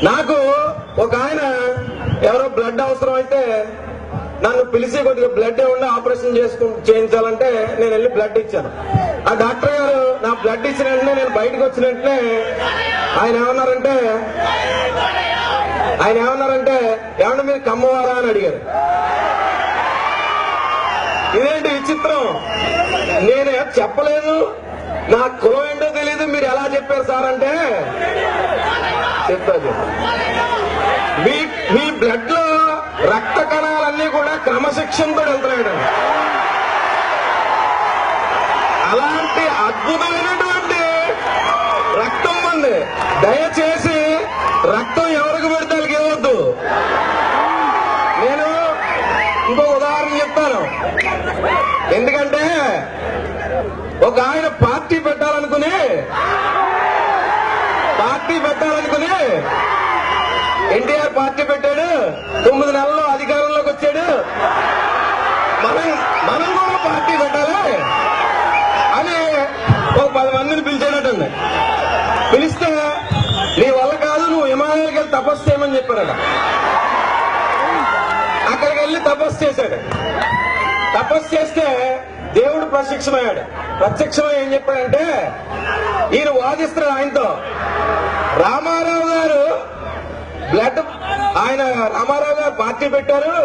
నాకు ఒక ఆయన ఎవరో బ్లడ్ అవసరం అయితే నన్ను పిలిచి కొద్దిగా బ్లడ్ ఏమన్నా ఆపరేషన్ చేయించాలంటే నేను వెళ్ళి బ్లడ్ ఇచ్చాను. ఆ డాక్టర్ గారు నా బ్లడ్ ఇచ్చిన వెంటనే నేను బయటకు వచ్చిన వెంటనే ఆయన ఏమన్నారంటే ఏమన్నా మీరు కమ్మవారా అని అడిగారు. ఇదేంటి విచిత్రం, నేనే చెప్పలేదు, నా కులం ఏంటో తెలియదు, మీరు ఎలా చెప్పారు సార్ అంటే చెప్తా మీ బ్లడ్ లో రక్త కణాలన్నీ కూడా క్రమశిక్షణతో వెళ్తున్నాడు. అలాంటి అద్భుతమైనటువంటి రక్తం ఉంది. దయచేసి రక్తం ఎవరికి పెడితే ఇవ్వద్దు. నేను ఇంకో ఉదాహరణ చెప్తాను. ఎందుకంటే ఒక ఆయన పార్టీ పెట్టాలనుకుని ఎన్టీఆర్ పార్టీ పెట్టాడు, 9 నెలల్లో అధికారంలోకి వచ్చాడు, మనం కూడా పార్టీ పెట్టాలి అని ఒక 10 మందిని పిలిచేటట్టుంది. పిలిస్తే నీ వల్ల కాదు, నువ్వు హిమాలయాలకు వెళ్ళి తపస్సు చేయమని చెప్పారట. అక్కడికి వెళ్ళి తపస్సు చేశాడు. తపస్సు చేస్తే దేవుడు ప్రత్యక్షమై ఏం చెప్పాడంటే, ఈయన వాదిస్తున్నాడు ఆయనతో. రామారావు గారు పార్టీ పెట్టారు,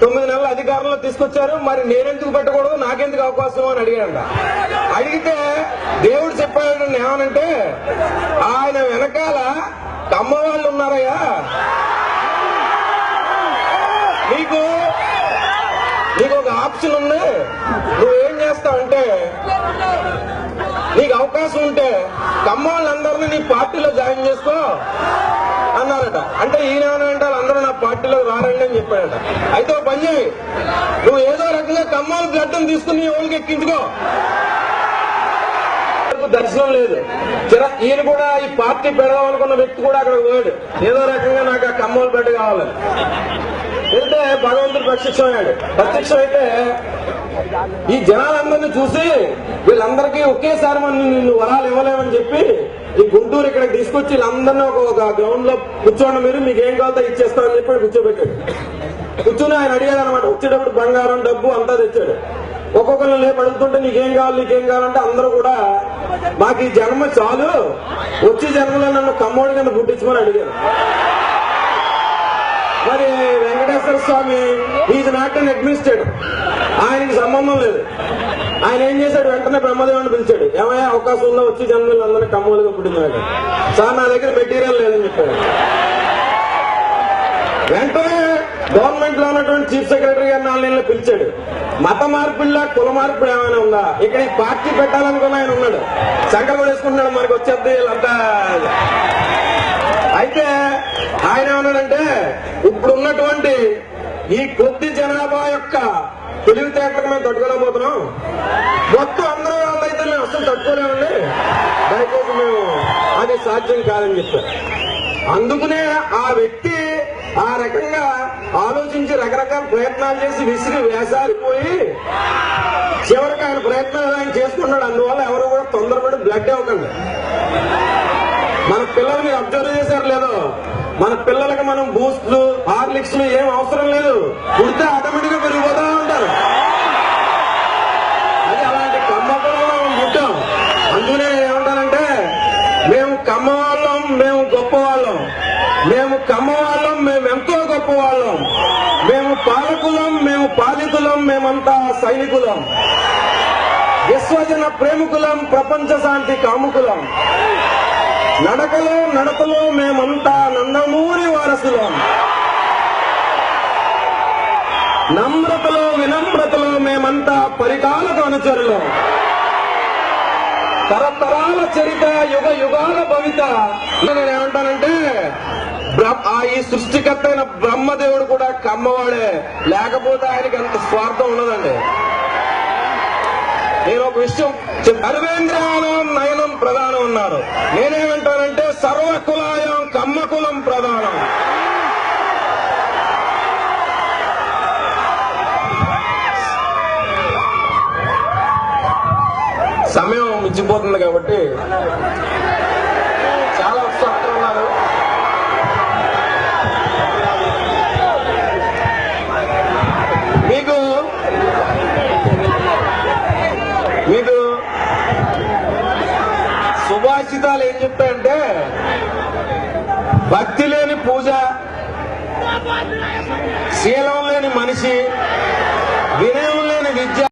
9 నెలల అధికారంలో తీసుకొచ్చారు, మరి నేనెందుకు పెట్టకూడదు, నాకెందుకు అవకాశం అని అడిగాడంట. అడిగితే దేవుడు చెప్పాడు ఏమనంటే, ఆయన వెనకాల కమ్మ వాళ్ళు ఉన్నారయ్యా, నీకు ఒక ఆప్షన్ ఉంది, నువ్వేం చేస్తావంటే నీకు అవకాశం ఉంటే కమ్మ వాళ్ళందరినీ నీ పార్టీలో జాయిన్ చేసుకో అన్నారట. అంటే ఈయన అంటే వాళ్ళందరూ నా పార్టీలో రారండి అని చెప్పాడట. అయితే ఒక పని చేయి, నువ్వు ఏదో రకంగా కమ్మాల బ్లడ్ తీసుకుని ఓళ్ళకి ఎక్కించుకో. దర్శనం లేదు. ఈయన కూడా ఈ పార్టీ పెడదాం అనుకున్న వ్యక్తి కూడా అక్కడ పోయాడు. ఏదో రకంగా నాకు ఆ కమ్మల బ్లడ్ కావాలని వెళ్తే భగవంతుడు ప్రత్యక్షమైతే ఈ జనాలందరినీ చూసి వీళ్ళందరికీ ఒకేసారి మనం నిన్ను వరాలు ఇవ్వలేమని చెప్పి ఈ గుంటూరు ఇక్కడికి తీసుకొచ్చి వీళ్ళందరినీ ఒక గ్రౌండ్ లో కూర్చోండి, మీరు మీకు ఏం కావాలో ఇచ్చేస్తామని చెప్పి కూర్చోబెట్టాడు. కూర్చుని ఆయన అడిగాడు అనమాట. వచ్చేటప్పుడు బంగారం డబ్బు అంతా తెచ్చాడు. ఒక్కొక్కరిని లేపు అడుగుతుంటే నీకేం కావాలంటే అందరూ కూడా మాకు ఈ జన్మ చాలు, వచ్చే జన్మలో నన్ను కమ్మోడి కింద పుట్టించమని అడిగారు. మరి వెంకటేశ్వర స్వామి ఈజ్ నాట్ అన్ అడ్మినిస్ట్రేటర్, ఆయనకి సంబంధం లేదు. ఆయన ఏం చేశాడు, వెంటనే బ్రహ్మదేవుని పిలిచాడు. ఏమయ్యా అవకాశం ఉందా, వచ్చి జన్మలు అందరినీ కమ్మోలుగా పుట్టించాడు. సార్ నా దగ్గర మెటీరియల్ లేదని చెప్పాడు. వెంటనే గవర్నమెంట్ లో ఉన్నటువంటి చీఫ్ సెక్రటరీ గారిని 4 నెలలు పిలిచాడు. మత మార్పుల్లా కుల మార్పు ఏమైనా ఉందా, ఇక్కడ ఈ పార్టీ పెట్టాలనుకున్న ఆయన ఉన్నాడు, సంకల్ కూడా వేసుకుంటున్నాడు, మనకి వచ్చేది వీళ్ళంతా. అయితే ఆయన ఏమన్నాడంటే, ఇప్పుడు ఉన్నటువంటి ఈ కొద్ది జనాభా యొక్క తెలివితేటలకు మేము తట్టుకోలేకపోతున్నాం, మొత్తం అందరూ వాళ్ళైతే మేము అసలు తట్టుకోలేమండి, దయచేసి మేము అది సాధ్యం కాదని చెప్పారు. అందుకనే ఆ వ్యక్తి ఆ రకంగా ఆలోచించి రకరకాల ప్రయత్నాలు చేసి విసిరి వేసారిపోయి చివరికి ఆయన ప్రయత్నాలు ఆయన చేసుకున్నాడు. అందువల్ల ఎవరు కూడా తొందరపడి బ్లడ్ ఇవ్వకండి. మన పిల్లలు మీరు అబ్జర్వ్ చేశారు లేదో, మన పిల్లలకి మనం బూస్ట్లు హార్లిక్స్లు ఏం అవసరం లేదు, పుడితే ఆటోమేటిక్ గా పెరిగిపోతా ఉంటారు. అది అలాంటి కమ్మకులు మనం పుట్టాం. అందుకనే ఏమంటానంటే, మేము కమ్మ వాళ్ళం, మేము గొప్ప వాళ్ళం, మేము కమ్మ వాళ్ళం, మేము ఎంతో గొప్ప వాళ్ళం, మేము పాలకులం, మేము పాలితులం, మేమంతా సైనికులం, విశ్వజన ప్రేమికులం, ప్రపంచ శాంతి కాముకులం, నడతలో మేమంతా నందమూరి వారసులం, నమ్రతలో వినమ్రతలో మేమంతా పరికాలకు అనుచరులం, తరతరాల చరిత యుగ యుగాల భవిత. నేనేమంటానంటే, ఈ సృష్టికర్త అయిన బ్రహ్మదేవుడు కూడా కమ్మవాడే, లేకపోతే ఆయనకి అంత స్వార్థం ఉండదండి. నేను ఒక విషయం, సర్వేంద్రియానం నయనం ప్రధానం అన్నారు. నేనేమంటానంటే, సర్వకులాయం కమ్మకులం ప్రధానం. సమయం మించిపోతుంది కాబట్టి చాలా ఉత్సాహంగా ఉన్నారు. సుభాషితాలు ఏం చెప్పాయంటే భక్తి లేని పూజ, శీలం లేని మనిషి, వినయం లేని విద్య.